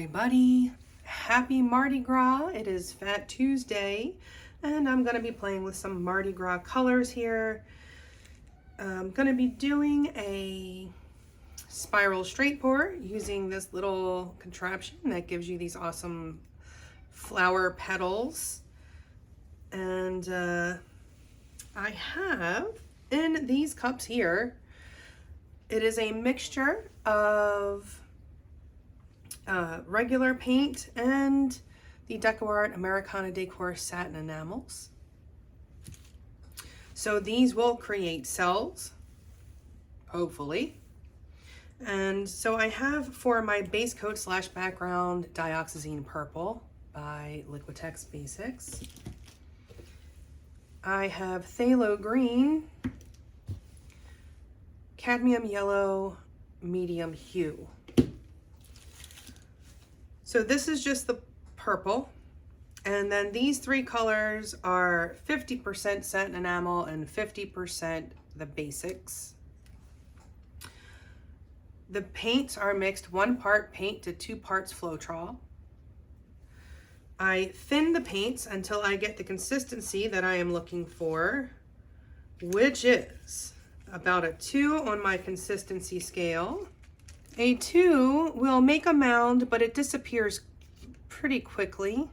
everybody. Happy Mardi Gras. It is Fat Tuesday and I'm going to be playing with some Mardi Gras colors here. I'm going to be doing a spiral straight pour using this little contraption that gives you these awesome flower petals. And I have in these cups here, it is a mixture of regular paint and the DecoArt Americana Decor Satin Enamels. So these will create cells, hopefully. And so I have for my base coat slash background Dioxazine Purple by Liquitex Basics. I have Phthalo Green, Cadmium Yellow, Medium Hue. So this is just the purple, and then these three colors are 50% Satin Enamel and 50% the basics. The paints are mixed 1 part paint to 2 parts Floetrol. I thin the paints until I get the consistency that I am looking for, which is about a 2 on my consistency scale. A 2 will make a mound, but it disappears pretty quickly,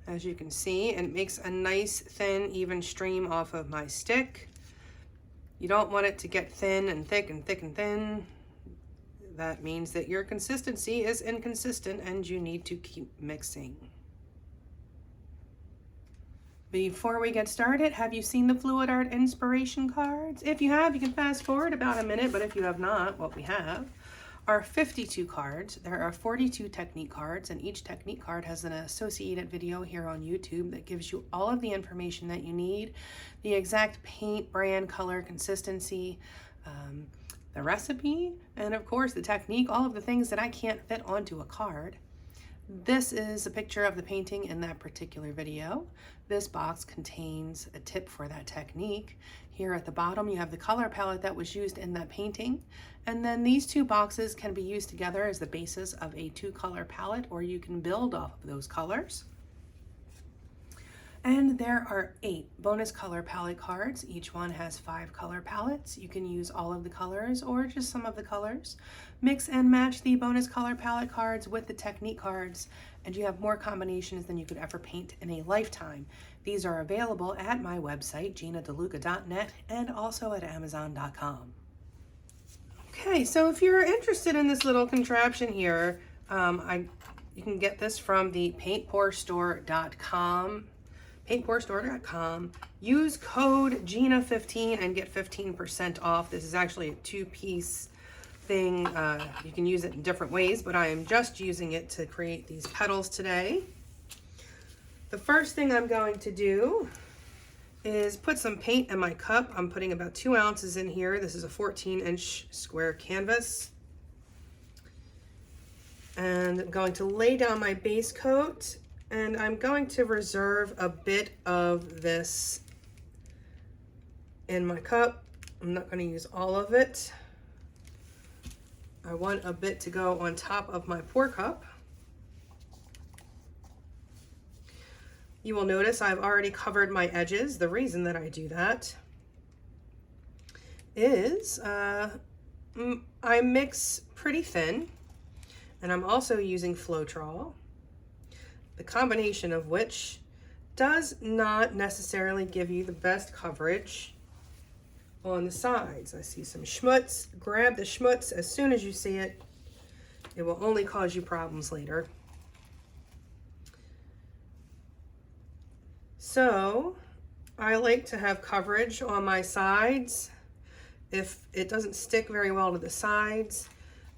as you can see, and it makes a nice thin even stream off of my stick. You don't want it to get thin and thick and thick and thin. That means that your consistency is inconsistent and you need to keep mixing. Before we get started, have you seen the Fluid Art inspiration cards? If you have, you can fast forward about a minute, but if you have not, what we have are 52 cards. There are 42 technique cards, and each technique card has an associated video here on YouTube that gives you all of the information that you need, the exact paint, brand, color, consistency, the recipe, and of course the technique, all of the things that I can't fit onto a card. This is a picture of the painting in that particular video. This box contains a tip for that technique. Here at the bottom you have the color palette that was used in that painting, and then these two boxes can be used together as the basis of a 2-color palette, or you can build off of those colors. And there are 8 bonus color palette cards. Each one has 5 color palettes. You can use all of the colors or just some of the colors. Mix and match the bonus color palette cards with the technique cards, and you have more combinations than you could ever paint in a lifetime. These are available at my website, GinaDeLuca.net, and also at Amazon.com. Okay, so if you're interested in this little contraption here, you can get this from the paintpourstore.com. paintpourstore.com. Use code Gina15 and get 15% off. This is actually a 2-piece thing. You can use it in different ways, but I am just using it to create these petals today. The first thing I'm going to do is put some paint in my cup. I'm putting about 2 ounces in here. This is a 14-inch square canvas. And I'm going to lay down my base coat, and I'm going to reserve a bit of this in my cup. I'm not going to use all of it. I want a bit to go on top of my pour cup. You will notice I've already covered my edges. The reason that I do that is I mix pretty thin, and I'm also using Floetrol, the combination of which does not necessarily give you the best coverage on the sides. I see some schmutz. Grab the schmutz as soon as you see it. It will only cause you problems later. So I like to have coverage on my sides. If it doesn't stick very well to the sides,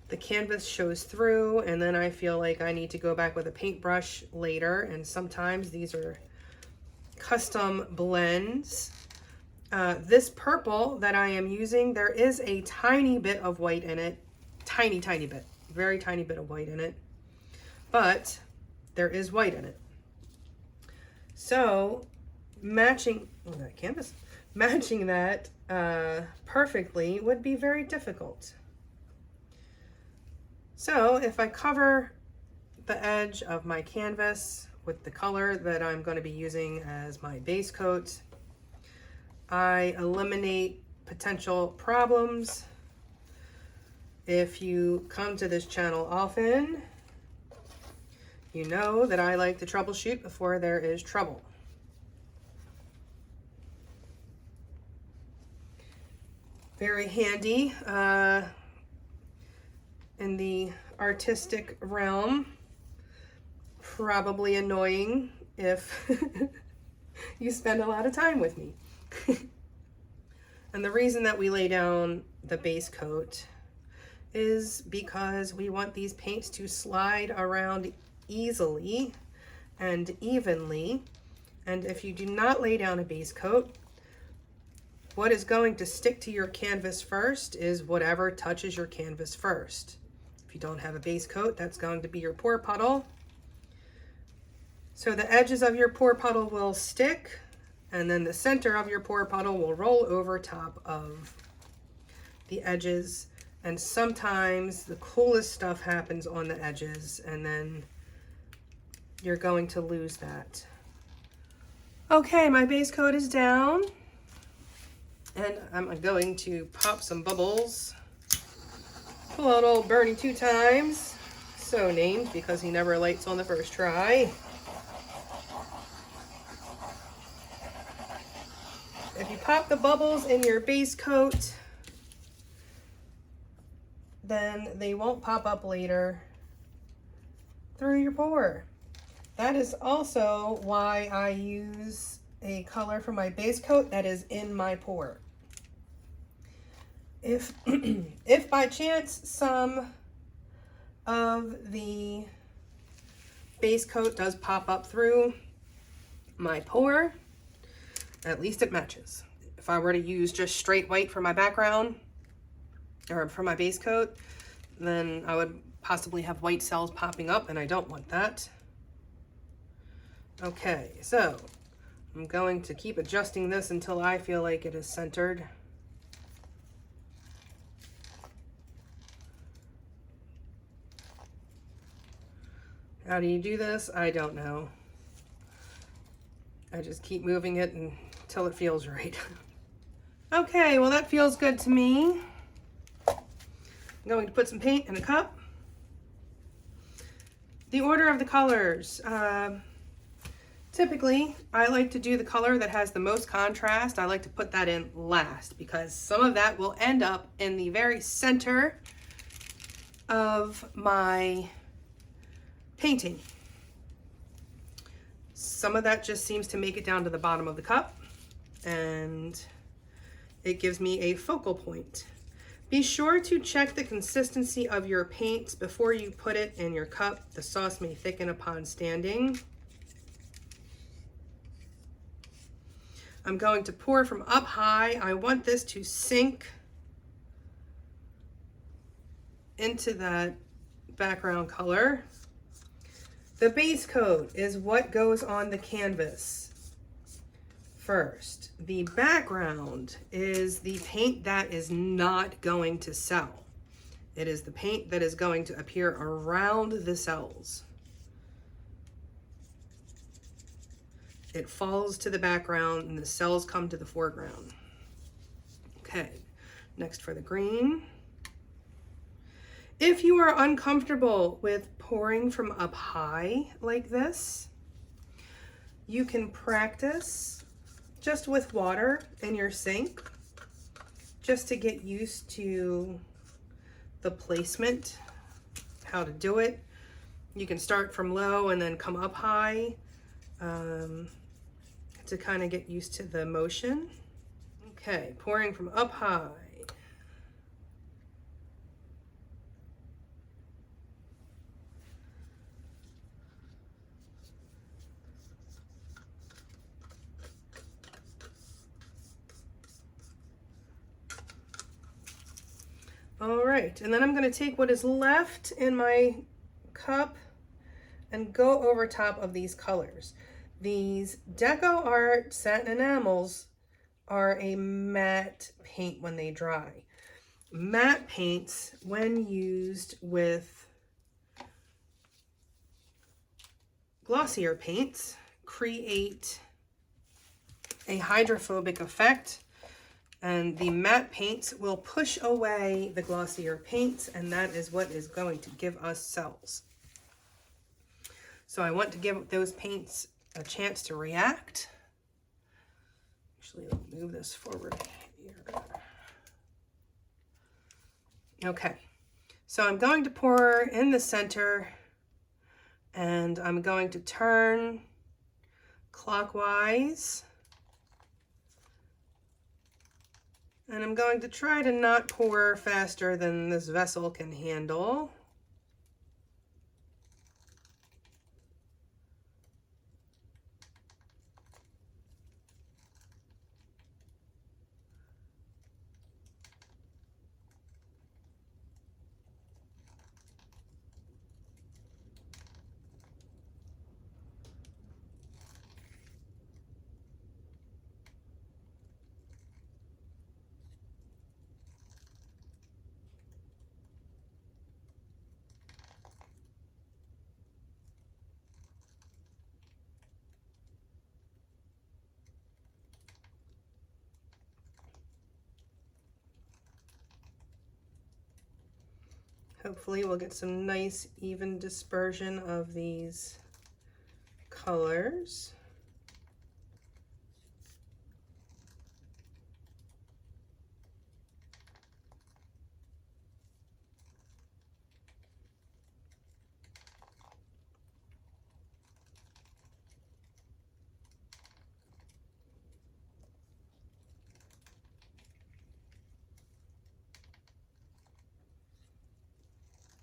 the canvas shows through, and then I feel like I need to go back with a paintbrush later, and sometimes these are custom blends. This purple that I am using, there is a tiny bit of white in it. Tiny bit. Very tiny bit of white in it. But there is white in it. So matching that canvas, matching that perfectly would be very difficult. So if I cover the edge of my canvas with the color that I'm going to be using as my base coat, I eliminate potential problems. If you come to this channel often, you know that I like to troubleshoot before there is trouble. Very handy in the artistic realm. Probably annoying if you spend a lot of time with me. And the reason that we lay down the base coat is because we want these paints to slide around easily and evenly. And if you do not lay down a base coat, what is going to stick to your canvas first is whatever touches your canvas first. If you don't have a base coat, that's going to be your pour puddle. So the edges of your pour puddle will stick, and then the center of your pour puddle will roll over top of the edges. And sometimes the coolest stuff happens on the edges, and then you're going to lose that. Okay, my base coat is down, and I'm going to pop some bubbles. Pull out old Bernie 2 times, so named because he never lights on the first try. If you pop the bubbles in your base coat, then they won't pop up later through your pour. That is also why I use a color for my base coat that is in my pour. If by chance some of the base coat does pop up through my pour, at least it matches. If I were to use just straight white for my background or for my base coat, then I would possibly have white cells popping up, and I don't want that. Okay, so I'm going to keep adjusting this until I feel like it is centered. How do you do this? I don't know. I just keep moving it until it feels right. Okay, well that feels good to me. I'm going to put some paint in a cup. The order of the colors. Typically, I like to do the color that has the most contrast. I like to put that in last because some of that will end up in the very center of my painting. Some of that just seems to make it down to the bottom of the cup, and it gives me a focal point. Be sure to check the consistency of your paints before you put it in your cup. The sauce may thicken upon standing. I'm going to pour from up high. I want this to sink into that background color. The base coat is what goes on the canvas first. The background is the paint that is not going to sell. It is the paint that is going to appear around the cells. It falls to the background and the cells come to the foreground. Okay, next for the green. If you are uncomfortable with pouring from up high like this, you can practice just with water in your sink, just to get used to the placement, how to do it. You can start from low and then come up high to kind of get used to the motion. Okay, pouring from up high. All right, and then I'm going to take what is left in my cup and go over top of these colors. These DecoArt Satin Enamels are a matte paint when they dry. Matte paints, when used with glossier paints create a hydrophobic effect, and the matte paints will push away the glossier paints, and that is what is going to give us cells. So I want to give those paints a chance to react. Actually, let me move this forward here. Okay, so I'm going to pour in the center, and I'm going to turn clockwise. And I'm going to try to not pour faster than this vessel can handle. Hopefully we'll get some nice even dispersion of these colors.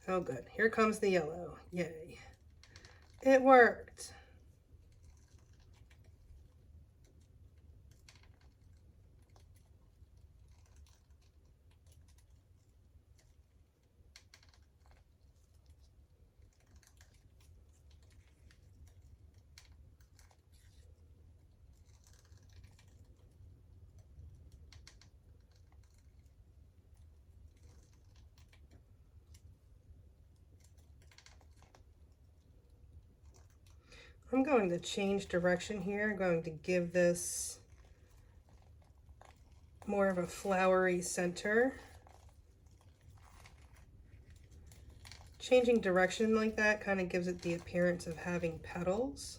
Oh good, here comes the yellow, yay. It worked. I'm going to change direction here. I'm going to give this more of a flowery center. Changing direction like that kind of gives it the appearance of having petals.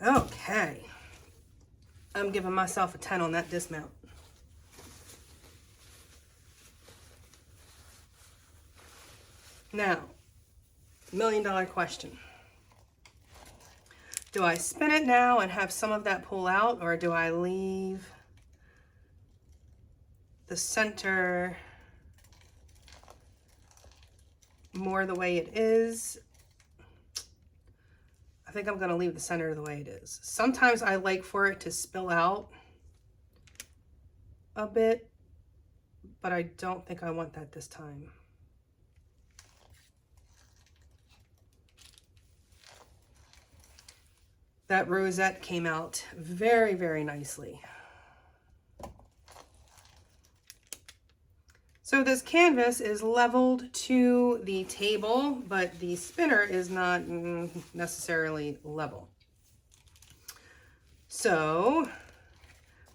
Okay, I'm giving myself a 10 on that dismount. Now, $1,000,000 question. Do I spin it now and have some of that pull out, or do I leave the center more the way it is? I think I'm going to leave the center the way it is. Sometimes I like for it to spill out a bit, but I don't think I want that this time. That rosette came out very, very nicely. So this canvas is leveled to the table, but the spinner is not necessarily level. So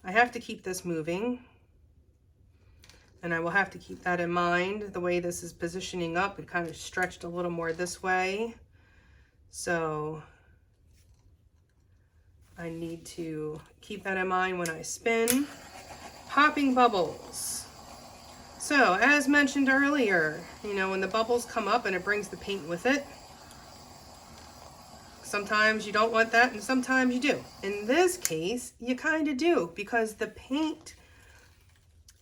I have to keep this moving, and I will have to keep that in mind. The way this is positioning up, it kind of stretched a little more this way. So I need to keep that in mind when I spin. Popping bubbles. So, as mentioned earlier, you know, when the bubbles come up and it brings the paint with it, sometimes you don't want that and sometimes you do. In this case, you kind of do, because the paint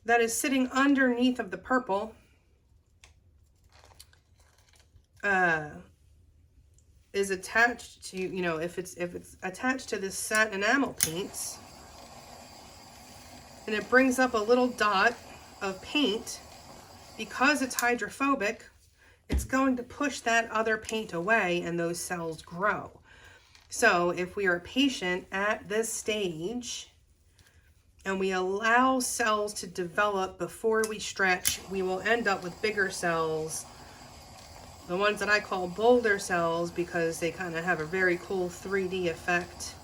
that is sitting underneath of the purple is attached to, you know, if it's attached to this satin enamel paints, and it brings up a little dot of paint, because it's hydrophobic, it's going to push that other paint away and those cells grow. So if we are patient at this stage and we allow cells to develop before we stretch, we will end up with bigger cells, the ones that I call boulder cells, because they kind of have a very cool 3D effect,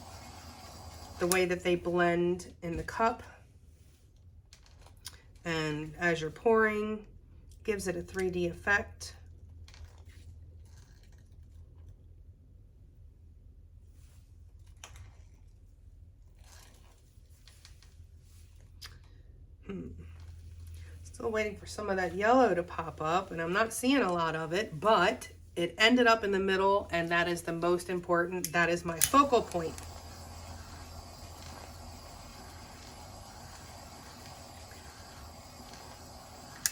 the way that they blend in the cup. And as you're pouring, gives it a 3D effect. Still waiting for some of that yellow to pop up, and I'm not seeing a lot of it, but it ended up in the middle, and that is the most important. That is my focal point.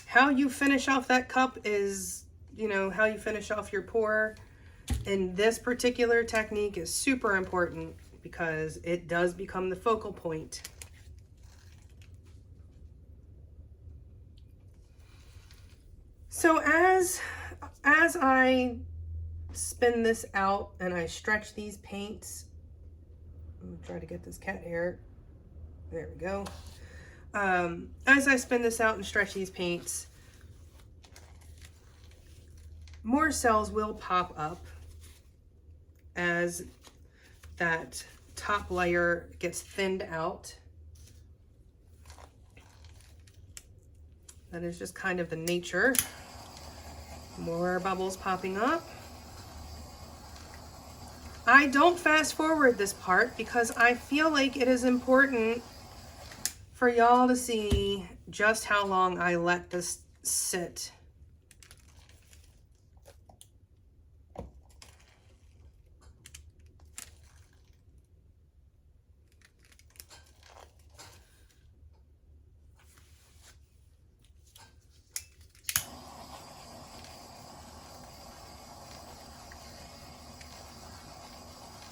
How you finish off that cup is, you know, how you finish off your pour in this particular technique is super important, because it does become the focal point. So as I spin this out and I stretch these paints, I'm gonna try to get this cat hair, there we go. As I spin this out and stretch these paints, more cells will pop up as that top layer gets thinned out. That is just kind of the nature. More bubbles popping up. I don't fast forward this part because I feel like it is important for y'all to see just how long I let this sit.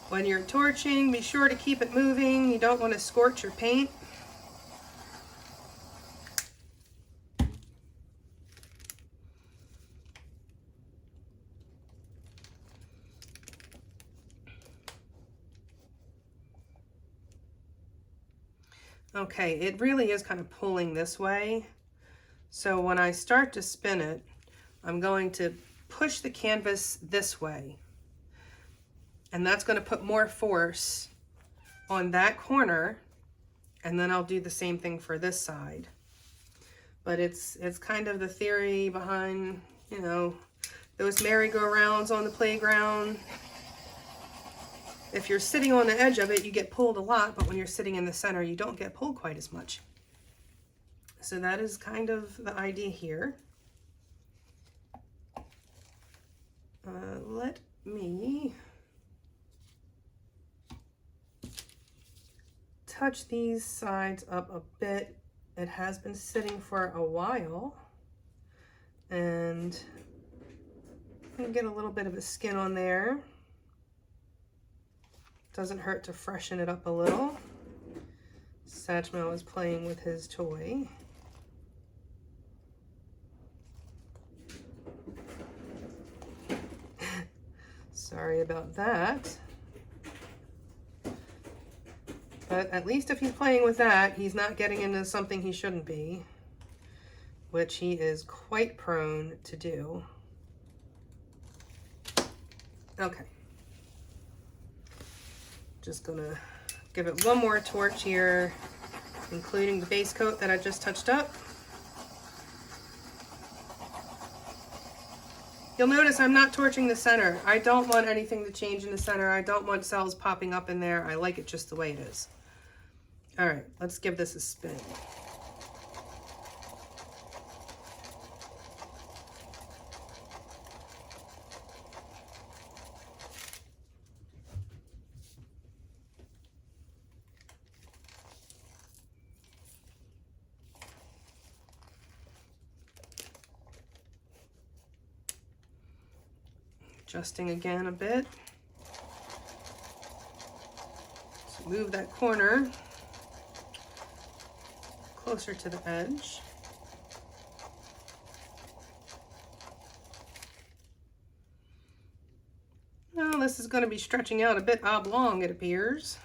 When you're torching, be sure to keep it moving. You don't want to scorch your paint. Okay, it really is kind of pulling this way. So when I start to spin it, I'm going to push the canvas this way. And that's going to put more force on that corner, and then I'll do the same thing for this side. But it's kind of the theory behind, you know, those merry-go-rounds on the playground. If you're sitting on the edge of it, you get pulled a lot, but when you're sitting in the center, you don't get pulled quite as much. So that is kind of the idea here. Let me touch these sides up a bit. It has been sitting for a while, and I can get a little bit of a skin on there. Doesn't hurt to freshen it up a little. Satchmo is playing with his toy. Sorry about that. But at least if he's playing with that, he's not getting into something he shouldn't be, which he is quite prone to do. Okay. Just gonna give it one more torch here, including the base coat that I just touched up. You'll notice I'm not torching the center. I don't want anything to change in the center. I don't want cells popping up in there. I like it just the way it is. All right, let's give this a spin. Adjusting again a bit. Move that corner closer to the edge. Now this is going to be stretching out a bit oblong, it appears.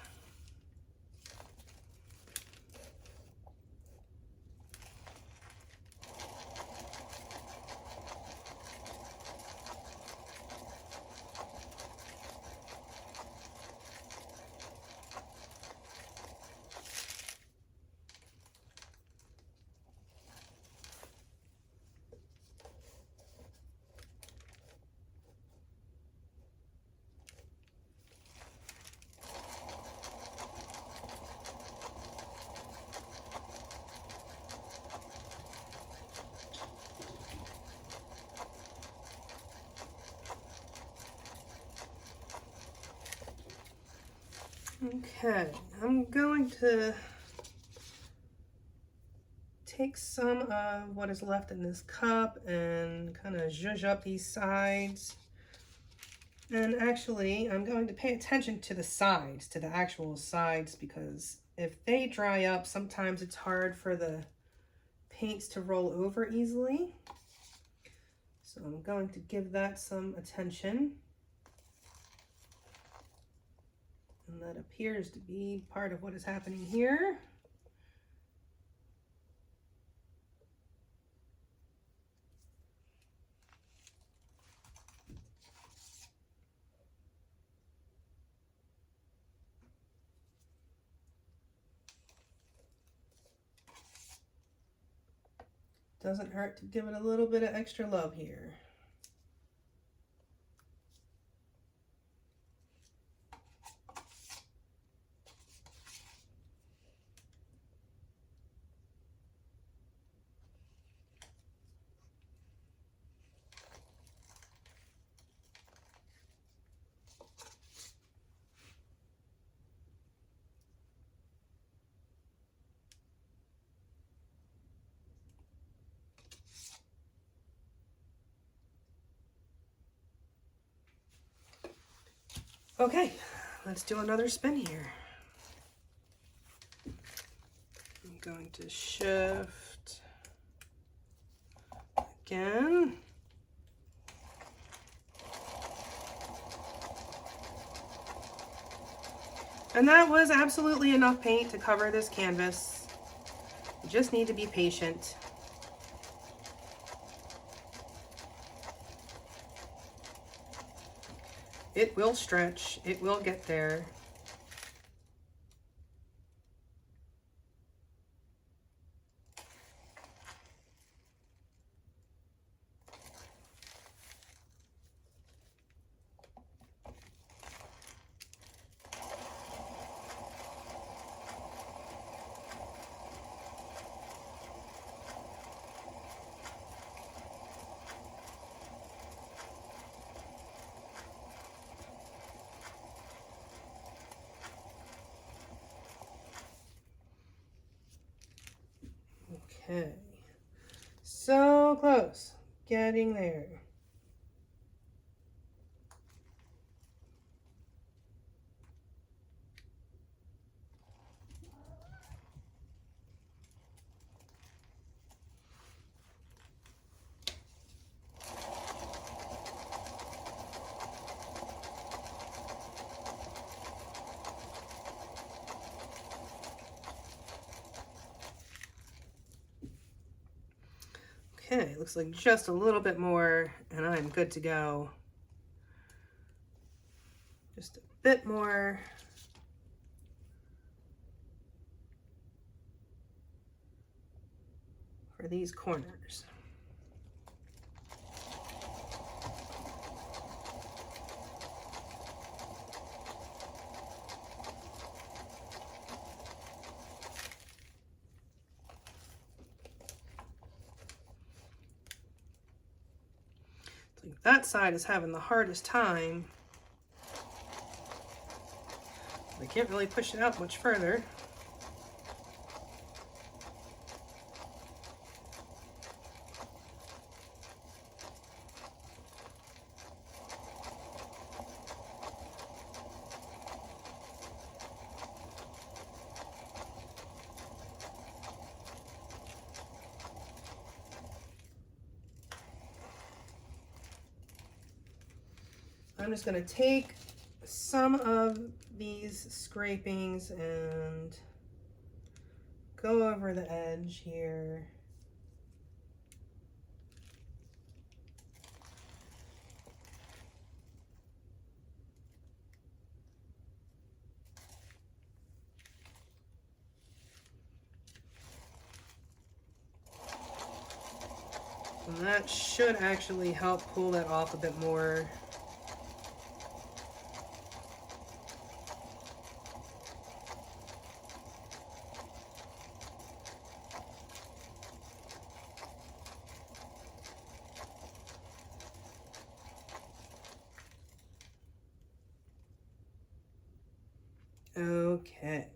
Okay, I'm going to take some of what is left in this cup and kind of zhuzh up these sides. And actually, I'm going to pay attention to the sides, to the actual sides, because if they dry up, sometimes it's hard for the paints to roll over easily. So I'm going to give that some attention. And that appears to be part of what is happening here. Doesn't hurt to give it a little bit of extra love here. Okay, let's do another spin here. I'm going to shift again. And that was absolutely enough paint to cover this canvas. You just need to be patient. It will stretch, it will get there. Okay, so close, getting there. Okay, looks like just a little bit more and I'm good to go. Just a bit more. For these corners. That side is having the hardest time. I can't really push it out much further. I'm just going to take some of these scrapings and go over the edge here. And that should actually help pull that off a bit more. Okay.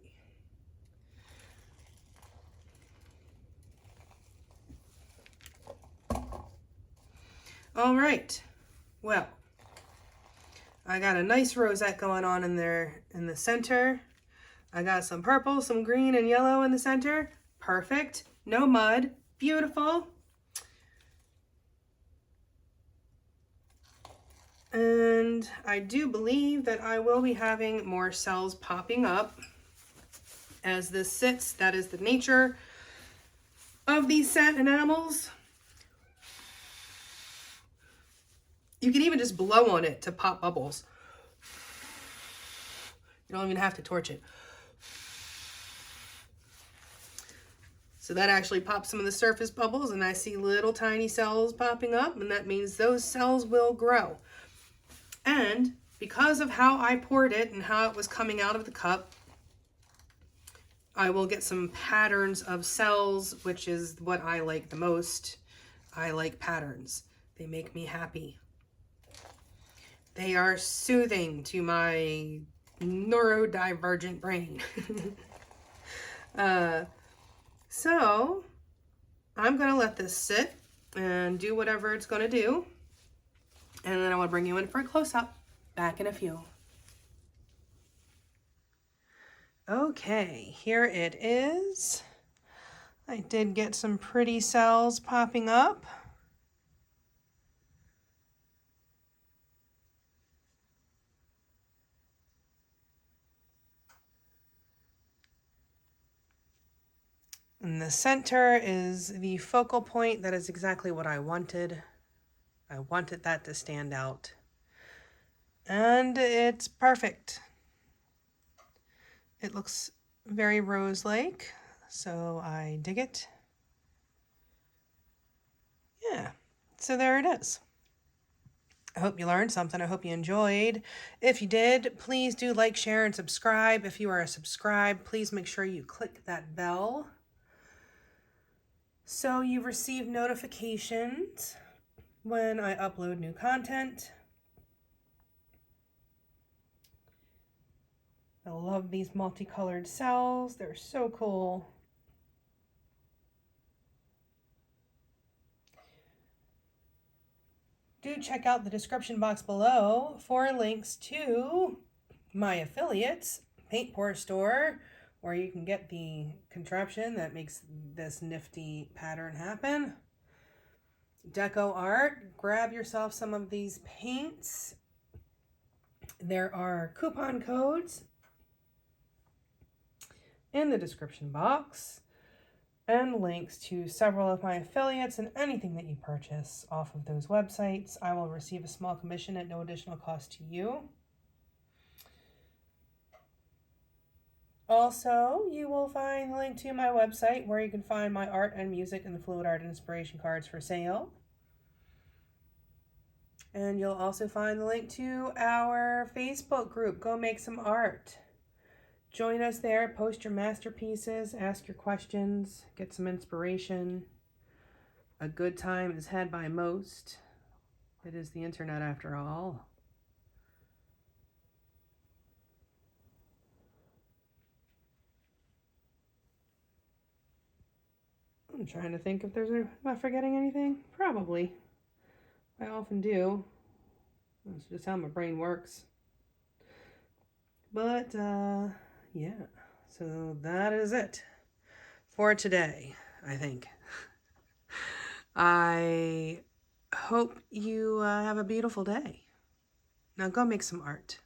All right. Well, I got a nice rosette going on in there in the center. I got some purple, some green, and yellow in the center. Perfect. No mud. Beautiful. And I do believe that I will be having more cells popping up as this sits. That is the nature of these satin enamels. You can even just blow on it to pop bubbles. You don't even have to torch it. So that actually pops some of the surface bubbles, and I see little tiny cells popping up, and that means those cells will grow. And because of how I poured it and how it was coming out of the cup, I will get some patterns of cells, which is what I like the most. I like patterns. They make me happy. They are soothing to my neurodivergent brain. So I'm going to let this sit and do whatever it's going to do. And then I will bring you in for a close-up. Back in a few. Okay, here it is. I did get some pretty cells popping up. And the center is the focal point. That is exactly what I wanted. I wanted that to stand out. And it's perfect. It looks very rose-like, so I dig it. Yeah, so there it is. I hope you learned something. I hope you enjoyed. If you did, please do like, share, and subscribe. If you are subscribed, please make sure you click that bell so you receive notifications when I upload new content. I love these multicolored cells. They're so cool. Do check out the description box below for links to my affiliates, Paint Pour Store, where you can get the contraption that makes this nifty pattern happen. DecoArt, grab yourself some of these paints. There are coupon codes in the description box and links to several of my affiliates, and anything that you purchase off of those websites, I will receive a small commission at no additional cost to you. Also, you will find the link to my website where you can find my art and music and the fluid art inspiration cards for sale. And you'll also find the link to our Facebook group, Go Make Some Art. Join us there, post your masterpieces, ask your questions, get some inspiration. A good time is had by most. It is the internet after all. I'm trying to think if am I forgetting anything? Probably. I often do. That's just how my brain works. But, yeah. So that is it for today, I think. I hope you have a beautiful day. Now go make some art.